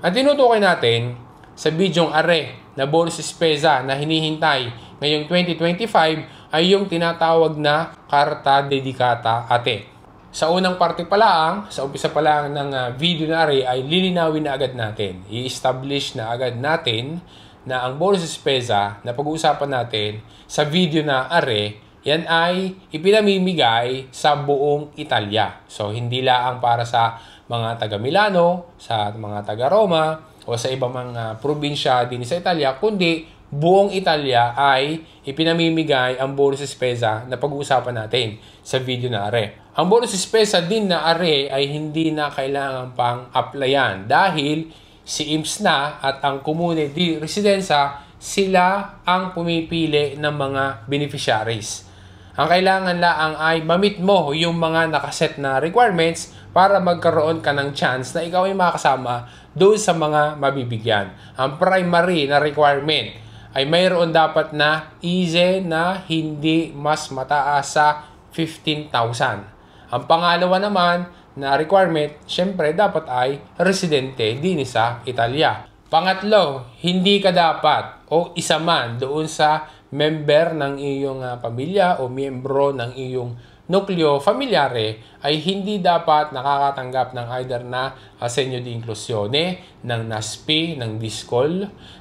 Ang tinutukoy natin sa bidyong are na bonus spesa na hinihintay ngayong 2025 ay yung tinatawag na Carta Dedicata Ate. Sa unang parte pa lang, sa umpisa pa lang ng video na are ay lilinawin na agad natin. I-establish na agad natin na ang bonus spesa na pag-uusapan natin sa video na are, yan ay ipinamimigay sa buong Italia. So, hindi lang para sa mga taga Milano, sa mga taga Roma, o sa ibang mga probinsya din sa Italia, kundi buong Italia ay ipinamimigay ang bonus spesa na pag-uusapan natin sa video na are. Ang bonus spesa din na are ay hindi na kailangan pang applyan dahil si IMSS na at ang Comune di Residenza, sila ang pumipili ng mga beneficiaries. Ang kailangan lang ay ma-meet mo yung mga nakaset na requirements para magkaroon ka ng chance na ikaw ay makasama doon sa mga mabibigyan. Ang primary na requirement ay mayroon dapat na easy na hindi mas mataas sa 15,000. Ang pangalawa naman na requirement, syempre dapat ay residente din sa Italia. Pangatlo, hindi ka dapat o isa man doon sa member ng iyong pamilya o miyembro ng iyong nukleo familiare ay hindi dapat nakakatanggap ng either na Assegno di Inclusione, ng NASPI, ng DISCOL,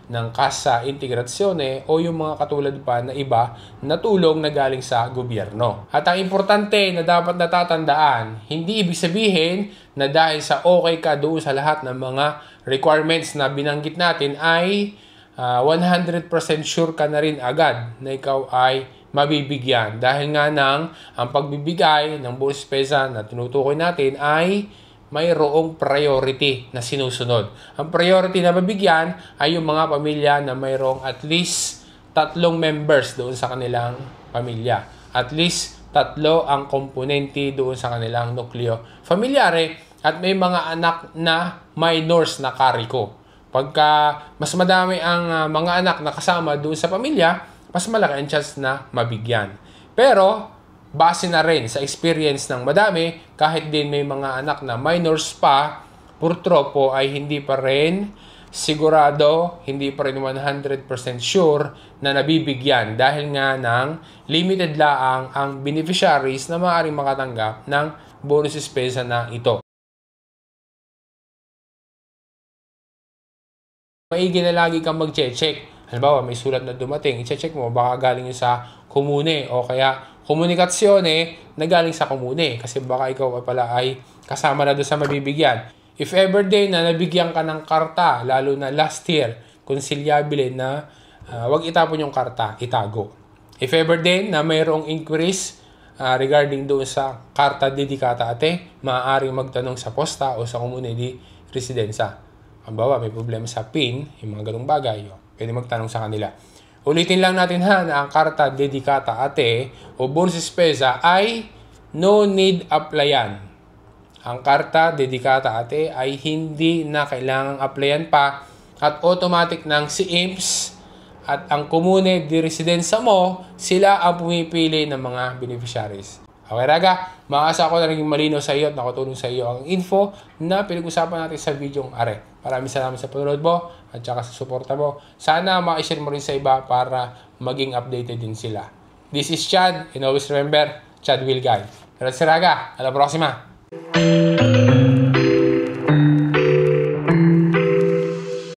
ng Cassa Integrazione o yung mga katulad pa na iba na tulong na galing sa gobyerno. At ang importante na dapat natatandaan, hindi ibig sabihin na dahil sa okay ka doon sa lahat ng mga requirements na binanggit natin ay 100% sure ka na rin agad na ikaw ay mabibigyan. Dahil nga ang pagbibigay ng bonus spesa na tinutukoy natin ay mayroong priority na sinusunod. Ang priority na mabigyan ay yung mga pamilya na mayroong at least 3 members doon sa kanilang pamilya. At least 3 ang komponente doon sa kanilang nukleo familiare at may mga anak na minors na kariko. Pagka mas madami ang mga anak na kasama doon sa pamilya, mas malaki ang chance na mabigyan. Pero, base na rin sa experience ng madami, kahit din may mga anak na minors pa, purtropo ay hindi pa rin sigurado, hindi pa rin 100% sure na nabibigyan dahil nga ng limited laang ang beneficiaries na maaaring makatanggap ng bonus spesa na ito. Maigi na lagi kang mag-check. Halimbawa, may sulat na dumating, i-check mo, baka galing yun sa komune o kaya komunikasyone na galing sa komune kasi baka ikaw pala ay kasama na doon sa mabibigyan. If ever day na nabigyan ka ng karta, lalo na last year, konsilyabile na wag itapon yung karta, itago. If ever day na mayroong inquiries regarding doon sa Carta Dedicata Ate, maaaring magtanong sa posta o sa Comune di Residenza. Halimbawa, may problema sa PIN, yung mga ganung bagay, pwede magtanong sa kanila. Ulitin lang natin na ang Carta Dedicata Ate o bonus spesa ay no need applyan. Ang Carta Dedicata Ate ay hindi na kailangang applyan pa at automatic ng si IMSS at ang Comune di Residenza mo, sila ang pumipili ng mga beneficiaries. Okay, Raga, maasa ako na rin malinaw sa iyo at nakatulong sa iyo ang info na pinag-usapan natin sa video ng are. Maraming salamat sa panonood mo at saka sa suporta mo. Sana ma-share mo rin sa iba para maging updated din sila. This is Chad, and always remember, Chad will guide. Grazie, Raga. Alla prossima!